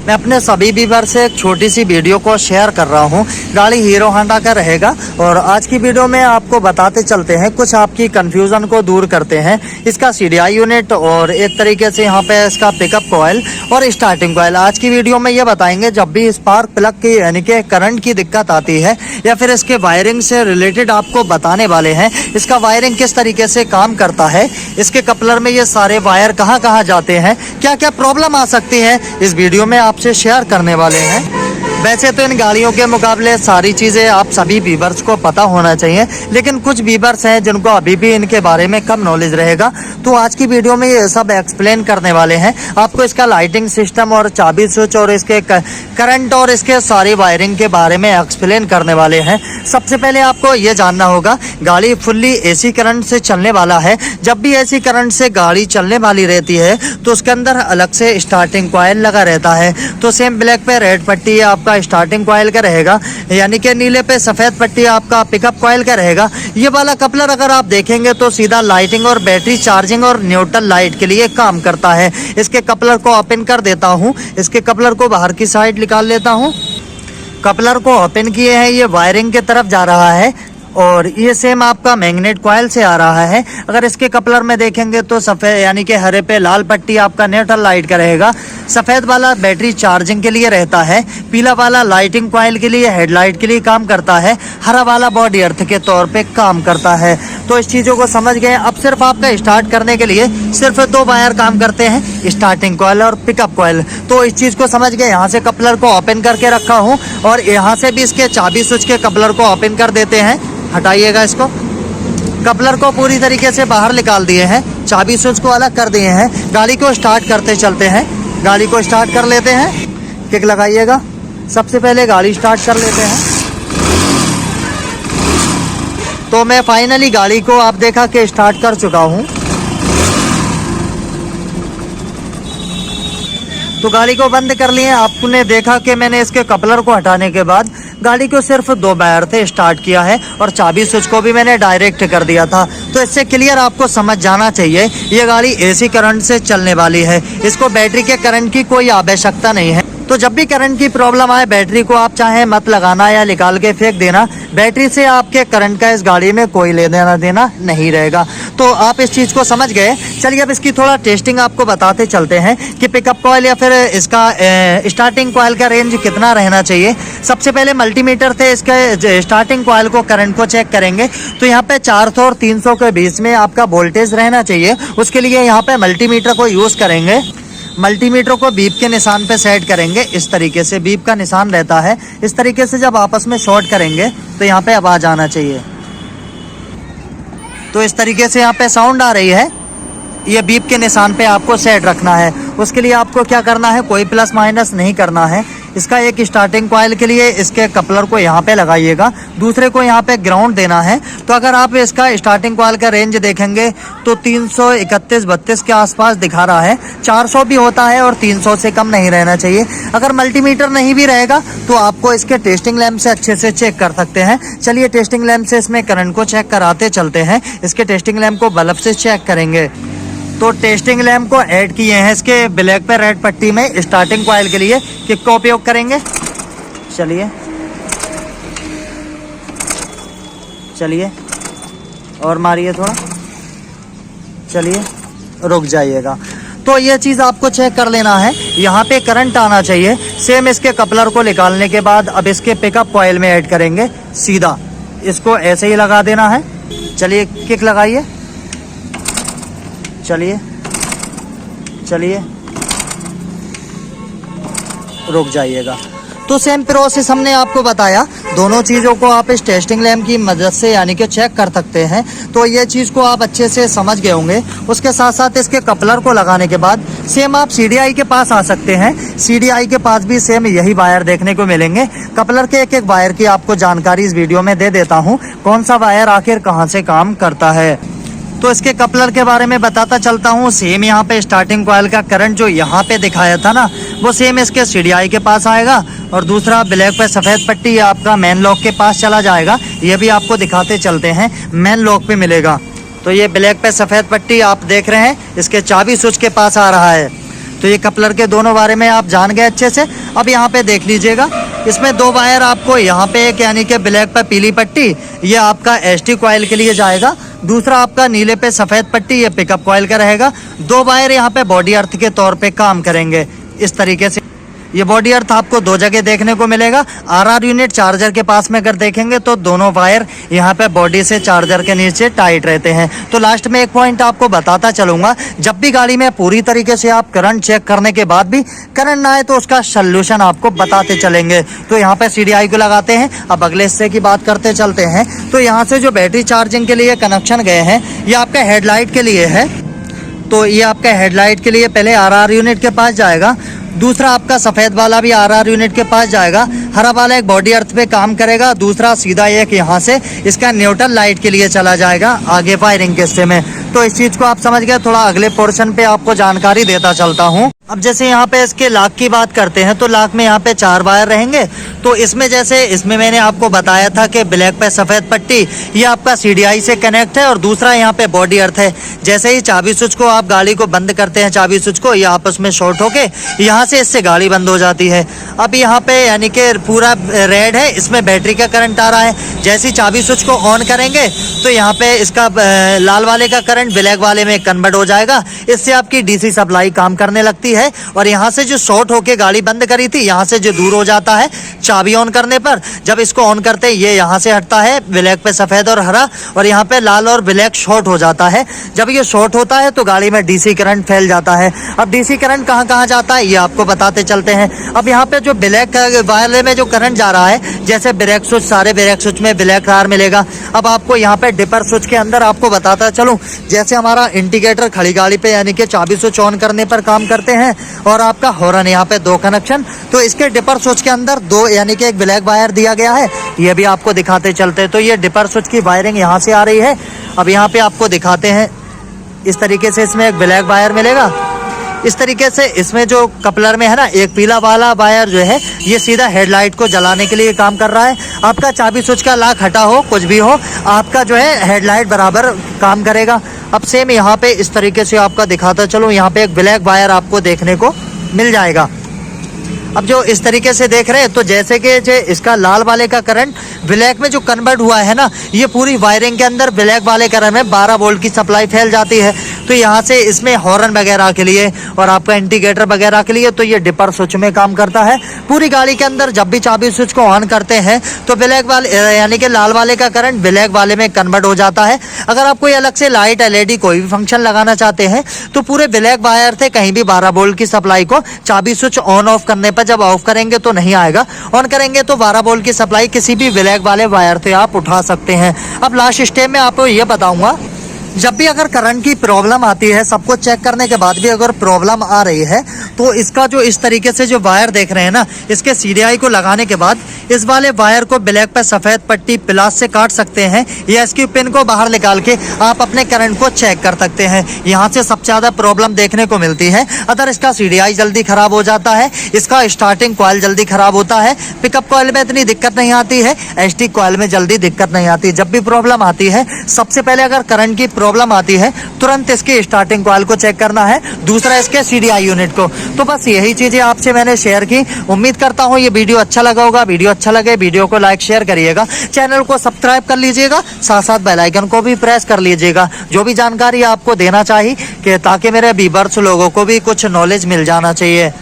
मैं अपने सभी व्यूअर से एक छोटी सी वीडियो को शेयर कर रहा हूं। गाड़ी हीरो होंडा का रहेगा और आज की वीडियो में आपको बताते चलते हैं, कुछ आपकी कंफ्यूजन को दूर करते हैं। इसका सीडीआई यूनिट और एक तरीके से यहां पे इसका पिकअप कॉइल और स्टार्टिंग कॉइल आज की वीडियो में ये बताएंगे। जब भी स्पार्क प्लग की यानी कि करंट की दिक्कत आती है या फिर इसके वायरिंग से रिलेटेड आपको बताने वाले हैं, इसका वायरिंग किस तरीके से काम करता है, इसके कपलर में ये सारे वायर कहाँ कहाँ जाते हैं, क्या क्या प्रॉब्लम आ सकती है, इस वीडियो में आपसे शेयर करने वाले हैं। वैसे तो इन गाड़ियों के मुकाबले सारी चीज़ें आप सभी व्यूअर्स को पता होना चाहिए, लेकिन कुछ व्यूअर्स हैं जिनको अभी भी इनके बारे में कम नॉलेज रहेगा। तो आज की वीडियो में ये सब एक्सप्लेन करने वाले हैं आपको। इसका लाइटिंग सिस्टम और चाबी स्विच और इसके करंट और इसके सारी वायरिंग के बारे में एक्सप्लेन करने वाले हैं। सबसे पहले आपको ये जानना होगा, गाड़ी फुल्ली एसी करंट से चलने वाला है। जब भी एसी करंट से गाड़ी चलने वाली रहती है तो उसके अंदर अलग से स्टार्टिंग कॉइल लगा रहता है। तो सेम ब्लैक पे रेड पट्टी आपका स्टार्टिंग कॉइल का रहेगा, यानी कि नीले पे सफेद पट्टी आपका पिकअप कॉइल का रहेगा। ये वाला कपलर अगर आप देखेंगे तो सीधा लाइटिंग और बैटरी चार्जिंग और न्यूट्रल लाइट के लिए काम करता है। इसके कपलर को ओपन कर देता हूँ, इसके कपलर को बाहर की साइड निकाल लेता हूँ। कपलर को ओपन किए हैं, ये वायरिंग की तरफ जा रहा है और ये सेम आपका मैग्नेट कॉइल से आ रहा है। अगर इसके कपलर में देखेंगे तो सफ़ेद यानी कि हरे पे लाल पट्टी आपका न्यूट्रल लाइट का रहेगा, सफ़ेद वाला बैटरी चार्जिंग के लिए रहता है, पीला वाला लाइटिंग कॉइल के लिए हेडलाइट के लिए काम करता है, हरा वाला बॉडी अर्थ के तौर पे काम करता है। तो इस चीज़ों को समझ गए। अब सिर्फ आपका स्टार्ट करने के लिए सिर्फ दो वायर काम करते हैं, स्टार्टिंग कॉइल और पिकअप कॉइल। तो इस चीज़ को समझ गए। यहाँ से कपलर को ओपन करके रखा हूँ और यहाँ से भी इसके चाबी स्विच के कपलर को ओपन कर देते हैं। हटाइएगा इसको। कपलर को पूरी तरीके से बाहर निकाल दिए हैं, चाबी स्विच को अलग कर दिए हैं। गाड़ी को स्टार्ट करते चलते हैं, गाड़ी को स्टार्ट कर लेते हैं। किक लगाइएगा। सबसे पहले गाड़ी स्टार्ट कर लेते हैं। तो मैं फाइनली गाड़ी को आप देखा कि स्टार्ट कर चुका हूँ। तो गाड़ी को बंद कर लिए। आपने देखा कि मैंने इसके कपलर को हटाने के बाद गाड़ी को सिर्फ दो वायर थे स्टार्ट किया है और चाबी स्विच को भी मैंने डायरेक्ट कर दिया था। तो इससे क्लियर आपको समझ जाना चाहिए, ये गाड़ी एसी करंट से चलने वाली है। इसको बैटरी के करंट की कोई आवश्यकता नहीं है। तो जब भी करंट की प्रॉब्लम आए, बैटरी को आप चाहे मत लगाना या निकाल के फेंक देना। बैटरी से आपके करंट का इस गाड़ी में कोई लेना देना नहीं रहेगा। तो आप इस चीज़ को समझ गए। चलिए अब इसकी थोड़ा टेस्टिंग आपको बताते चलते हैं कि पिकअप कॉइल या फिर इसका स्टार्टिंग कॉइल का रेंज कितना रहना चाहिए। सबसे पहले मल्टीमीटर से इसके स्टार्टिंग कॉइल को करंट को चेक करेंगे तो यहाँ पे 400 और 300 के बीच में आपका वोल्टेज रहना चाहिए। उसके लिए यहाँ पे मल्टीमीटर को यूज़ करेंगे। मल्टीमीटर को बीप के निशान पे सेट करेंगे। इस तरीके से बीप का निशान रहता है। इस तरीके से जब आपस में शॉर्ट करेंगे तो यहाँ पे आवाज़ आना चाहिए। तो इस तरीके से यहाँ पे साउंड आ रही है। ये बीप के निशान पे आपको सेट रखना है। उसके लिए आपको क्या करना है, कोई प्लस माइनस नहीं करना है। इसका एक स्टार्टिंग कॉइल के लिए इसके कपलर को यहाँ पे लगाइएगा, दूसरे को यहाँ पे ग्राउंड देना है। तो अगर आप इसका स्टार्टिंग कॉइल का रेंज देखेंगे तो 331-32 के आसपास दिखा रहा है। 400 भी होता है और 300 से कम नहीं रहना चाहिए। अगर मल्टीमीटर नहीं भी रहेगा तो आपको इसके टेस्टिंग लैंप से अच्छे से चेक कर सकते हैं। चलिए टेस्टिंग लैंप से इसमें करंट को चेक कराते चलते हैं। इसके टेस्टिंग लैंप को बल्ब से चेक करेंगे। तो टेस्टिंग लैंप को ऐड किए हैं इसके ब्लैक पे रेड पट्टी में स्टार्टिंग कॉइल के लिए। किक का उपयोग करेंगे। चलिए चलिए और मारिए थोड़ा। चलिए रुक जाइएगा। तो ये चीज़ आपको चेक कर लेना है। यहाँ पे करंट आना चाहिए। सेम इसके कपलर को निकालने के बाद अब इसके पिकअप कॉइल में ऐड करेंगे। सीधा इसको ऐसे ही लगा देना है। चलिए किक लगाइए। चलिए चलिए रुक जाइएगा। तो सेम प्रोसेस हमने आपको बताया। दोनों चीज़ों को आप इस टेस्टिंग लैंप की मदद से यानी कि चेक कर सकते हैं। तो ये चीज़ को आप अच्छे से समझ गए होंगे। उसके साथ साथ इसके कपलर को लगाने के बाद सेम आप सीडीआई के पास आ सकते हैं। सीडीआई के पास भी सेम यही वायर देखने को मिलेंगे। कपलर के एक एक वायर की आपको जानकारी इस वीडियो में दे देता हूँ, कौन सा वायर आखिर कहाँ से काम करता है। तो इसके कपलर के बारे में बताता चलता हूँ। सेम यहाँ पे स्टार्टिंग कॉइल का करंट जो यहाँ पे दिखाया था ना, वो सेम इसके सीडीआई के पास आएगा और दूसरा ब्लैक पे सफ़ेद पट्टी आपका मेन लॉक के पास चला जाएगा। ये भी आपको दिखाते चलते हैं, मेन लॉक पे मिलेगा। तो ये ब्लैक पे सफ़ेद पट्टी आप देख रहे हैं, इसके चाबी स्विच के पास आ रहा है। तो ये कपलर के दोनों बारे में आप जान गए अच्छे से। अब यहाँ पे देख लीजिएगा, इसमें दो वायर आपको यहाँ पे एक यानी कि ब्लैक पे पीली पट्टी, ये आपका एसटी कॉइल के लिए जाएगा। दूसरा आपका नीले पे सफ़ेद पट्टी, ये पिकअप कॉइल का रहेगा। दो वायर यहाँ पे बॉडी अर्थ के तौर पे काम करेंगे इस तरीके से। ये बॉडी अर्थ आपको दो जगह देखने को मिलेगा। आरआर यूनिट चार्जर के पास में अगर देखेंगे तो दोनों वायर यहाँ पे बॉडी से चार्जर के नीचे टाइट रहते हैं। तो लास्ट में एक पॉइंट आपको बताता चलूंगा, जब भी गाड़ी में पूरी तरीके से आप करंट चेक करने के बाद भी करंट ना आए तो उसका सोल्यूशन आपको बताते चलेंगे। तो यहाँ पे CDI को लगाते हैं। अब अगले हिस्से की बात करते चलते हैं। तो यहाँ से जो बैटरी चार्जिंग के लिए कनेक्शन गए हैं, ये आपका हेडलाइट के लिए है। तो ये आपका हेडलाइट के लिए पहले आरआर यूनिट के पास जाएगा, दूसरा आपका सफ़ेद वाला भी आरआर यूनिट के पास जाएगा, हरा वाला एक बॉडी अर्थ पे काम करेगा, दूसरा सीधा एक यहाँ से इसका न्यूट्रल लाइट के लिए चला जाएगा आगे वायरिंग के हिस्से में। तो इस चीज़ को आप समझ गए। थोड़ा अगले पोर्शन पे आपको जानकारी देता चलता हूँ। अब जैसे यहाँ पे इसके लाक की बात करते हैं, तो लाक में यहाँ पे 4 वायर रहेंगे। तो इसमें जैसे इसमें मैंने आपको बताया था कि ब्लैक पे सफ़ेद पट्टी ये आपका CDI से कनेक्ट है और दूसरा यहाँ पे बॉडी अर्थ है। जैसे ही चाबी स्विच को आप गाड़ी को बंद करते हैं, चाबी स्विच को, ये आपस में शॉर्ट होके यहाँ से इससे गाड़ी बंद हो जाती है। अब यहाँ पे यानी कि पूरा रेड है, इसमें बैटरी का करंट आ रहा है। जैसे ही चाबी स्विच को ऑन करेंगे तो यहाँ पे इसका लाल वाले का करंट ब्लैक वाले में कन्वर्ट हो जाएगा। इससे आपकी DC सप्लाई काम करने लगती है और यहाँ से जो शॉर्ट होके गाड़ी बंद करी थी, यहाँ से जो दूर हो जाता है चाबी ऑन करने पर, जब इसको ऑन करते हैं ये यहाँ से हटता है, ब्लैक पे सफ़ेद और हरा, और यहाँ पे लाल और ब्लैक शॉर्ट हो जाता है। जब ये शॉर्ट होता है तो गाड़ी में DC करंट फैल जाता है। अब DC करंट कहाँ कहाँ जाता है ये आपको बताते चलते हैं। अब यहाँ पे जो ब्लैक वाले में जो करंट जा रहा है, जैसे ब्रेक स्विच, सारे ब्रेक स्विच में ब्लैक तार मिलेगा। अब आपको यहाँ पे डिपर स्विच के अंदर आपको बताता चलूँ, जैसे हमारा इंडिकेटर खड़ी गाड़ी पे यानी कि चाबी स्विच ऑन करने पर काम करते हैं और आपका हॉर्न यहाँ पे 2 कनेक्शन। तो इसके डिपर स्विच के अंदर 2 यानी कि एक ब्लैक वायर दिया गया है, ये भी आपको दिखाते चलते हैं। तो ये डिपर स्विच की वायरिंग यहाँ से आ रही है। अब यहाँ पे आपको दिखाते हैं, इस तरीके से इसमें एक ब्लैक वायर मिलेगा। इस तरीके से इसमें जो कपलर में है ना, एक पीला वाला वायर जो है ये सीधा हेडलाइट को जलाने के लिए काम कर रहा है। आपका चाबी स्विच का लॉक हटा हो, कुछ भी हो, आपका जो है हेडलाइट बराबर काम करेगा। अब सेम यहाँ पे इस तरीके से आपका दिखाता चलो, यहाँ पे एक ब्लैक वायर आपको देखने को मिल जाएगा। अब जो इस तरीके से देख रहे हैं, तो जैसे कि जो इसका लाल वाले का करंट ब्लैक में जो कन्वर्ट हुआ है ना, ये पूरी वायरिंग के अंदर ब्लैक वाले करंट में 12 वोल्ट की सप्लाई फैल जाती है। तो यहाँ से इसमें हॉर्न वगैरह के लिए और आपका इंडिकेटर वगैरह के लिए तो ये डिपर स्विच में काम करता है। पूरी गाड़ी के अंदर जब भी चाबी स्विच को ऑन करते हैं तो ब्लैक वाले यानी कि लाल वाले का करंट ब्लैक वाले में कन्वर्ट हो जाता है। अगर आप कोई अलग से लाइट LED कोई भी फंक्शन लगाना चाहते हैं तो पूरे ब्लैक वायर से कहीं भी 12 वोल्ट की सप्लाई को चाबी स्विच ऑन ऑफ करने पर, जब ऑफ करेंगे तो नहीं आएगा, ऑन करेंगे तो 12 वोल्ट की सप्लाई किसी भी ब्लैक वाले वायर से आप उठा सकते हैं। अब लास्ट स्टेप में आपको ये बताऊंगा, जब भी अगर करंट की प्रॉब्लम आती है, सब कुछ चेक करने के बाद भी अगर प्रॉब्लम आ रही है, तो इसका जो इस तरीके से जो वायर देख रहे हैं ना, इसके CDI को लगाने के बाद इस वाले वायर को ब्लैक पे सफ़ेद पट्टी प्लास से काट सकते हैं या इसकी पिन को बाहर निकाल के आप अपने करंट को चेक कर सकते हैं। यहाँ से सबसे ज़्यादा प्रॉब्लम देखने को मिलती है। अगर इसका CDI जल्दी ख़राब हो जाता है, इसका स्टार्टिंग कॉइल जल्दी ख़राब होता है, पिकअप कॉइल में इतनी दिक्कत नहीं आती है, SD कॉइल में जल्दी दिक्कत नहीं आती। जब भी प्रॉब्लम आती है, सबसे पहले अगर करंट की प्रॉब्लम आती है, तुरंत इसकी स्टार्टिंग कॉइल को चेक करना है, दूसरा इसके CDI यूनिट को। तो बस यही चीजें आपसे मैंने शेयर की। उम्मीद करता हूँ ये वीडियो अच्छा लगा होगा। वीडियो अच्छा लगे वीडियो को लाइक शेयर करिएगा, चैनल को सब्सक्राइब कर लीजिएगा, साथ साथ बेल आइकन को भी प्रेस कर लीजिएगा। जो भी जानकारी आपको देना चाहिए कि ताकि मेरे व्यूअर्स लोगों को भी कुछ नॉलेज मिल जाना चाहिए।